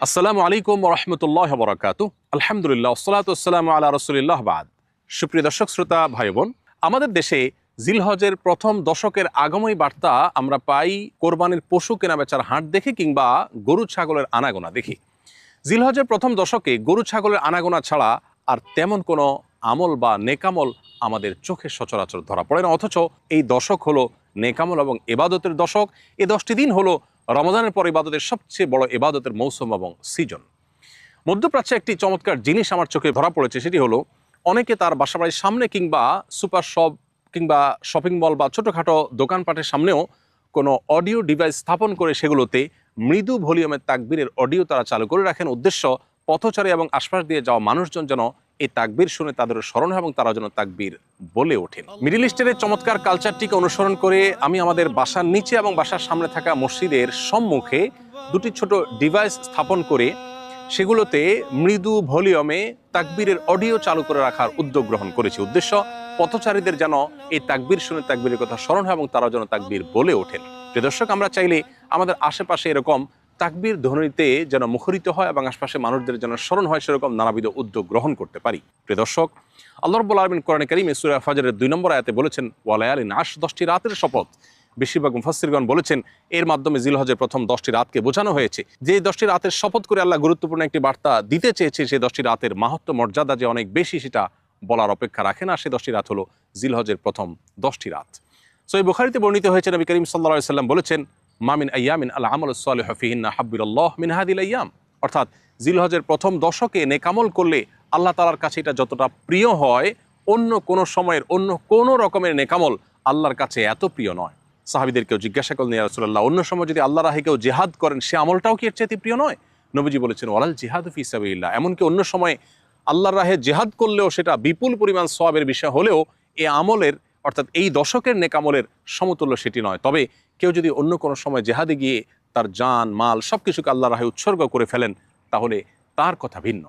আসসালামু আলাইকুম ওয়া রাহমাতুল্লাহি ওয়া বারাকাতুহু। আলহামদুলিল্লাহ ওয়াসসালাতু ওয়াসসালামু আলা রাসূলিল্লাহ বাদ। সুপ্রিয় দর্শক শ্রোতা ভাই বোন, আমাদের দেশে জিলহজের প্রথম দশকের আগমনী বার্তা আমরা পাই কোরবানির পশু কেনাবেচার হাট দেখে কিংবা গরু ছাগলের আনাগোনা দেখি। জিলহজের প্রথম দশকে গরু ছাগলের আনাগোনা ছাড়া আর তেমন কোনো আমল বা নেকামল আমাদের চোখে সচরাচর ধরা পড়ে না, অথচ এই দশক হলো নেকামল এবং ইবাদতের দশক। এই 10টি দিন হলো রমজানের পর ইবাদতের সবচেয়ে বড় ইবাদতের মৌসুম এবং সিজন। মধ্যপ্রাচ্যে একটি চমৎকার জিনিস আমার চোখে ধরা পড়েছে, সেটি হলো অনেকে তার বাসাবাড়ির সামনে কিংবা সুপার শপ কিংবা শপিং মল বা ছোটোখাটো দোকানপাটের সামনেও কোনো অডিও ডিভাইস স্থাপন করে সেগুলোতে মৃদু ভলিউমের তাকবীরের অডিও তারা চালু করে রাখেন। উদ্দেশ্য, পথচারী এবং আশপাশ দিয়ে যাওয়া মানুষজন যেন এই তাকবীর শুনে তাদের স্মরণ হয় এবং তারা যেন তাকবীর বলে ওঠেন। মিডল ইস্টের চমৎকার কালচারটিকে অনুসরণ করে আমি আমাদের বাসার নিচে এবং বাসার সামনে থাকা মসজিদের সম্মুখে দুটি ছোট ডিভাইস স্থাপন করে সেগুলোতে মৃদু ভলিউমে তাকবীরের অডিও চালু করে রাখার উদ্যোগ গ্রহণ করেছি। উদ্দেশ্য, পথচারীদের যেন এই তাকবীর শুনে তাকবীরের কথা স্মরণ হয় এবং তারা যেন তাকবীর বলে ওঠেন। প্রিয় দর্শক, আমরা চাইলে আমাদের আশেপাশে এরকম তাকবীর ধ্বনিতে যেন মুখরিত হয় এবং আশপাশে মানুষদের যেন স্মরণ হয় সেরকম নানাবিধ উদ্যোগ গ্রহণ করতে পারি। প্রিয় দর্শক, আল্লাহ রাব্বুল আলামিন কোরআনে কারীমে সূরা ফাজরের 2 নম্বর আয়াতে বলেছেন, ওয়া লায়ালিন আশর, 10টি রাতের শপথ। বেশিরভাগ মুফাসসিরগণ বলেছেন এর মাধ্যমে জিলহজের প্রথম 10টি রাতকে বোঝানো হয়েছে। যে 10টি রাতের শপথ করে আল্লাহ গুরুত্বপূর্ণ একটি বার্তা দিতে চেয়েছে, সেই 10টি রাতের মাহাত্ম্য মর্যাদা যে অনেক বেশি সেটা বলার অপেক্ষা রাখে না। সেই 10টি রাত হলো জিলহজের প্রথম 10টি রাত। সহিহ বুখারীতে বর্ণিত হয়েছে, নবী করিম সাল্লাল্লাহু আলাইহি ওয়াসাল্লাম বলেছেন, মা মিন আইয়ামিন আল আমালুস সালিহু ফিহিন্না হাব্বিলাল্লাহ মিন হাদিল আইয়াম। অর্থাৎ জিলহজের প্রথম দশকে নেকামল করলে আল্লাহ তাআলার কাছে এটা যতটা প্রিয় হয়, অন্য কোনো সময়ের অন্য কোনো রকমের নেকামল আল্লাহর কাছে এত প্রিয় নয়। সাহাবীদেরকেও জিজ্ঞাসা করলেন, ইয়া রাসূলুল্লাহ, অন্য সময় যদি আল্লাহর রাহে কেউ জিহাদ করেন সে আমলটাও কি এর চাইতে প্রিয় নয়? নবীজি বলেছেন, ওয়ালাল জিহাদু ফি সাবিলিল্লাহ। এমনকি অন্য সময় আল্লাহর রাহে জিহাদ করলেও সেটা বিপুল পরিমাণ সওয়াবের বিষয় হলেও এই আমলের অর্থাৎ এই দশকের নেকামলের সমতুল্য সেটি নয়। তবে কেউ যদি অন্য কোনো সময় জেহাদে গিয়ে তার জান মাল সব কিছুকে আল্লাহর রাহে উৎসর্গ করে ফেলেন তাহলে তার কথা ভিন্ন।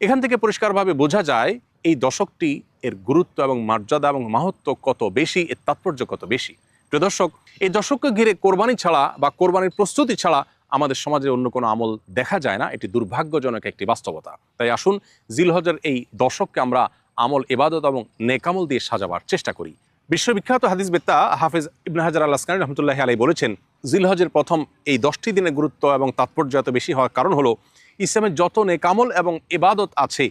এখান থেকে পরিষ্কারভাবে বোঝা যায় এই দশকটি এর গুরুত্ব এবং মর্যাদা এবং মাহাত্ম্য কত বেশি, এর তাৎপর্য কত বেশি। প্রিয় দর্শক, এই দশককে ঘিরে কোরবানি ছাড়া বা কোরবানির প্রস্তুতি ছাড়া আমাদের সমাজে অন্য কোনো আমল দেখা যায় না। এটি দুর্ভাগ্যজনক একটি বাস্তবতা। তাই আসুন জিলহজের এই দশককে আমরা আমল, ইবাদত এবং নেকামল দিয়ে সাজাবার চেষ্টা করি। বিশ্ববিখ্যাত হাদিসবেত্তা হাফেজ ইবনে হাজার আল আসকালানী রাহমাতুল্লাহি আলাইহি বলেছেন, জিলহজের প্রথম এই 10টি দিনের গুরুত্ব এবং তাৎপর্য এত বেশি হওয়ার কারণ হলো ইসলামের যত নেকামল এবং ইবাদত আছে,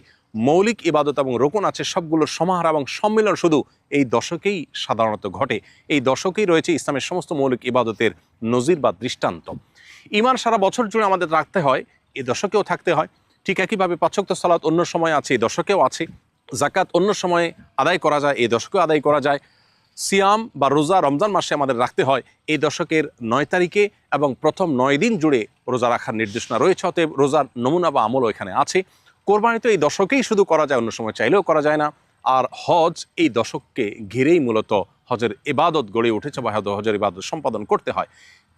মৌলিক ইবাদত এবং রোকন আছে, সবগুলোর সমাহার এবং সম্মিলন শুধু এই দশকেই সাধারণত ঘটে। এই দশকেই রয়েছে ইসলামের সমস্ত মৌলিক ইবাদতের নজির বা দৃষ্টান্ত। ঈমান সারা বছর জুড়ে আমাদের রাখতে হয়, এই দশকেও থাকতে হয়। ঠিক একইভাবে 5 ওয়াক্ত সালাত অন্য সময় আছে, এই দশকেও আছে। যাকাত অন্য সময়ে আদায় করা যায়, এই দশকেও আদায় করা যায়। সিয়াম বা রোজা রমজান মাসে আমাদের রাখতে হয়, এই দশকের 9 তারিখে এবং প্রথম 9 দিন জুড়ে রোজা রাখার নির্দেশনা রয়েছে। অতএব রোজার নমুনা বা আমলও এখানে আছে। কোরবানি তো এই দশকেই শুধু করা যায়, অন্য সময় চাইলেও করা যায় না। আর হজ এই দশককে ঘিরেই মূলত হজের ইবাদত গড়ে উঠেছে বা হজের ইবাদত সম্পাদন করতে হয়।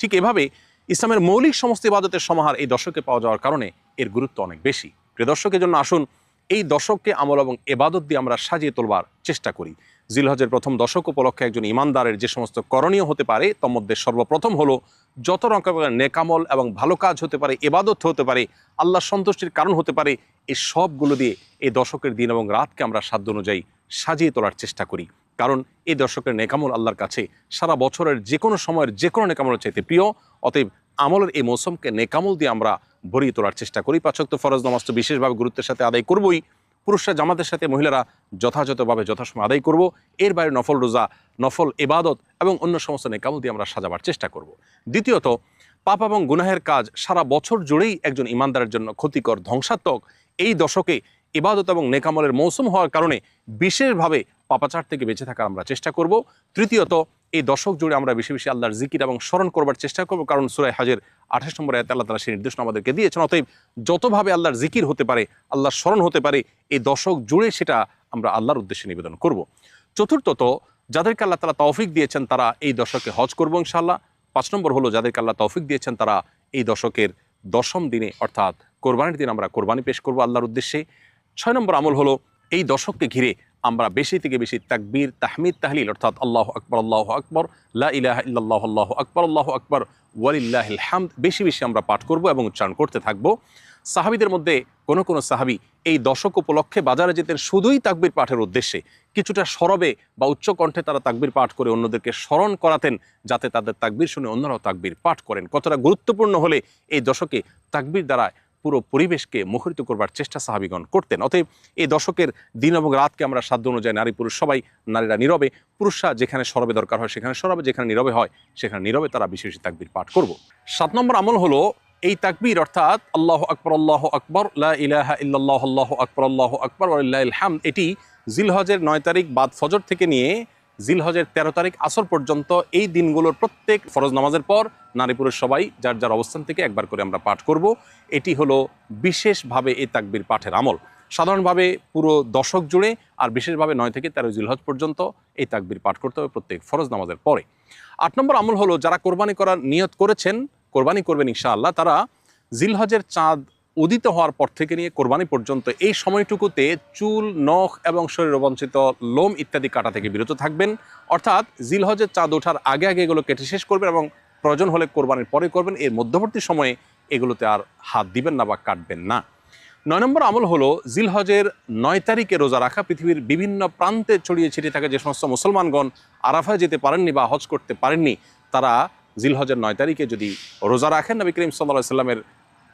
ঠিক এভাবে ইসলামের মৌলিক সমস্ত ইবাদতের সমাহার এই দশকে পাওয়া যাওয়ার কারণে এর গুরুত্ব অনেক বেশি। প্রিয় দর্শকের জন্য আসুন এই দশককে আমল এবং ইবাদত দিয়ে আমরা সাজিয়ে তোলবার চেষ্টা করি। জিলহজের প্রথম দশক উপলক্ষে একজন ইমানদারের যে সমস্ত করণীয় হতে পারে তার মধ্যে সর্বপ্রথম হলো যত রকমের নেকামল এবং ভালো কাজ হতে পারে, ইবাদত হতে পারে, আল্লাহ সন্তুষ্টির কারণ হতে পারে, এই সবগুলো দিয়ে এই দশকের দিন এবং রাতকে আমরা সাধ্য অনুযায়ী সাজিয়ে তোলার চেষ্টা করি। কারণ এই দশকের নেকামল আল্লাহর কাছে সারা বছরের যে কোনো সময়ের যে কোনো নেকামলের চাইতে প্রিয়। অতএব আমলের এই মৌসুমকে নেকামল দিয়ে আমরা ভরিয়ে তোলার চেষ্টা করি। 5 ওয়াক্ত ফরজ নামাজ তো বিশেষভাবে গুরুত্বের সাথে আদায় করবই, পুরুষরা জামাতের সাথে, মহিলারা যথাযথভাবে যথাসময় আদায় করব। এর বাইরে নফল রোজা, নফল ইবাদত এবং অন্য সমস্ত নেকামল দিয়ে আমরা সাজাবার চেষ্টা করব। দ্বিতীয়ত, পাপ এবং গুনাহের কাজ সারা বছর জুড়েই একজন ইমানদারের জন্য ক্ষতিকর, ধ্বংসাত্মক। এই দশকে ইবাদত এবং নেকামলের মৌসুম হওয়ার কারণে বিশেষভাবে পাপাচার থেকে বেঁচে থাকার আমরা চেষ্টা করব। তৃতীয়ত, এই দশক জুড়ে আমরা বেশি বেশি আল্লাহর জিকির এবং স্মরণ করবার চেষ্টা করব, কারণ সূরা হজের 28 নম্বর আয়াতে আল্লাহ তাআলা সেই নির্দেশনা আমাদেরকে দিয়েছেন। অতএব যতভাবে আল্লাহর জিকির হতে পারে, আল্লাহর স্মরণ হতে পারে, এই দশক জুড়ে সেটা আমরা আল্লাহর উদ্দেশ্যে নিবেদন করব। চতুর্থত, যাদেরকে আল্লাহ তাআলা তৌফিক দিয়েছেন তারা এই দশকে হজ করবো ইনশাআল্লাহ। 5 নম্বর হলো যাদেরকে আল্লাহ তৌফিক দিয়েছেন তারা এই দশকের 10ম দিনে অর্থাৎ কোরবানির দিন আমরা কোরবানি পেশ করব আল্লাহর উদ্দেশ্যে। 6 নম্বর আমল হলো এই দশককে ঘিরে আমরা বেশি থেকে বেশি তাকবীর, তাহমিদ, তাহলিল অর্থাৎ আল্লাহু আকবার, লা ইলাহা ইল্লাল্লাহ, আল্লাহু আকবার ওয়ালিল্লাহিল হামদ বেশি বেশি আমরা পাঠ করব এবং উচ্চারণ করতে থাকব। সাহাবীদের মধ্যে কোনো কোনো সাহাবী এই দশক উপলক্ষে বাজারে যেতেন শুধুই তাকবীর পাঠের উদ্দেশ্যে। কিছুটা সরবে বা উচ্চ কণ্ঠে তারা তাকবীর পাঠ করে অন্যদেরকে স্মরণ করাতেন, যাতে তাদের তাকবীর শুনে অন্যরাও তাকবীর পাঠ করেন। কতটা গুরুত্বপূর্ণ হলে এই দশকে তাকবীর দ্বারা পুরো পরিবেশকে মুখরিত করবার চেষ্টা সাহাবীগণ করতেন। অতএব এই দশকের দিন এবং রাতকে আমরা সাধ্য অনুযায়ী নারী পুরুষ সবাই, নারীরা নীরবে, পুরুষরা যেখানে সরবে দরকার হয় সেখানে সরবে, যেখানে নীরবে হয় সেখানে নীরবে তারা বেশি বেশি তাকবীর পাঠ করব। 7 নম্বর আমল হলো এই তাকবীর, অর্থাৎ আল্লাহু আকবার, লা ইলাহা ইল্লাল্লাহ, আল্লাহু আকবার ওয়ালিল্লাহিল হামদ। এটি জিলহজের 9 তারিখ বাদ ফজর থেকে নিয়ে জিলহজের 13 তারিখ আসর পর্যন্ত এই দিনগুলোর প্রত্যেক ফরজ নামাজের পর নারী পুরুষ সবাই যার যার অবস্থান থেকে একবার করে আমরা পাঠ করব। এটি হলো বিশেষভাবে এই তাকবীর পাঠের আমল। সাধারণভাবে পুরো দশক জুড়ে আর বিশেষভাবে 9 থেকে 13 জিলহজ পর্যন্ত এই তাকবীর পাঠ করতে হবে প্রত্যেক ফরজ নামাজের পরে। 8 নম্বর আমল হলো যারা কোরবানি করার নিয়ত করেছেন, কোরবানি করবেন ইনশাআল্লাহ, তারা জিলহজের চাঁদ উদিত হওয়ার পর থেকে নিয়ে কোরবানি পর্যন্ত এই সময়টুকুতে চুল, নখ এবং শরীর অবাঞ্ছিত লোম ইত্যাদি কাটা থেকে বিরত থাকবেন। অর্থাৎ জিলহজের চাঁদ ওঠার আগে আগে এগুলো কেটে শেষ করবেন এবং প্রয়োজন হলে কোরবানির পরে করবেন। এর মধ্যবর্তী সময়ে এগুলোতে আর হাত দিবেন না বা কাটবেন না। 9 নম্বর আমল হলো জিলহজের 9 তারিখে রোজা রাখা। পৃথিবীর বিভিন্ন প্রান্তে ছড়িয়ে ছিটিয়ে থাকে যে সমস্ত মুসলমানগণ আরাফায় যেতে পারেননি বা হজ করতে পারেননি, তারা জিলহজের 9 তারিখে যদি রোজা রাখেন, নবী করিম সাল্লাল্লাহু আলাইহি সাল্লামের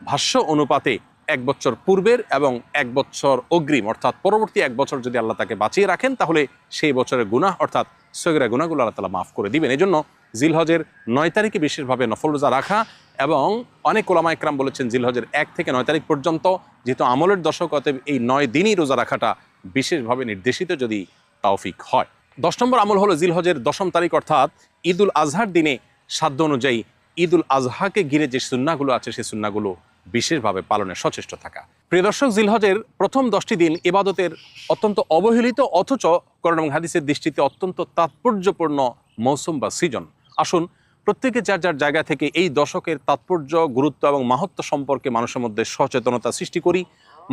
ভাষ্য অনুপাতে 1 বছর পূর্বের এবং 1 বছর অগ্রিম, অর্থাৎ পরবর্তী 1 বছর যদি আল্লাহ তাকে বাঁচিয়ে রাখেন, তাহলে সেই বছরের গুনাহ অর্থাৎ সগীরা গুনাহগুলো আল্লাহ তাআলা মাফ করে দিবেন। এজন্য জিলহজের 9 তারিখে বিশেষভাবে নফল রোজা রাখা, এবং অনেক ওলামা ইকরাম বলেছেন জিলহজের 1 থেকে 9 তারিখ পর্যন্ত, যেহেতু আমলের দশক, অতএব এই 9 দিনই রোজা রাখাটা বিশেষভাবে নির্দেশিত যদি তৌফিক হয়। 10 নম্বর আমল হলো জিলহজের 10ম তারিখ অর্থাৎ ঈদুল আজহার দিনে সাধ্য অনুযায়ী ঈদুল আজহাকে ঘিরে যে সুন্নাহগুলো আছে সেই সুন্নাহগুলো বিশেষভাবে পালনে সচেষ্ট থাকা। প্রিয় দর্শক, জিলহজের প্রথম 10টি দিন ইবাদতের অত্যন্ত অবহেলিত, অথচ কোরআন এবং হাদিসের দৃষ্টিতে অত্যন্ত তাৎপর্যপূর্ণ মৌসুম বা সিজন। আসুন প্রত্যেকে যার যার জায়গা থেকে এই দশকের তাৎপর্য, গুরুত্ব এবং মাহাত্ম্য সম্পর্কে মানুষের মধ্যে সচেতনতা সৃষ্টি করি,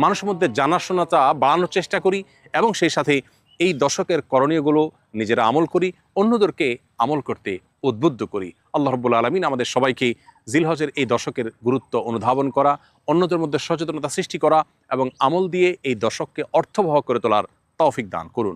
মানুষের মধ্যে জানাশোনাটা বাড়ানোর চেষ্টা করি, এবং সেই সাথে এই দশকের করণীয়গুলো নিজেরা আমল করি, অন্যদেরকে আমল করতে উদ্বুদ্ধ করি। আল্লাহ রাব্বুল আলামিন আমাদের সবাইকে জিলহজের এই দশকের গুরুত্ব অনুধাবন করা, অন্যদের মধ্যে সচেতনতা সৃষ্টি করা এবং আমল দিয়ে এই দশককে অর্থবহ করে তোলার তৌফিক দান করুন।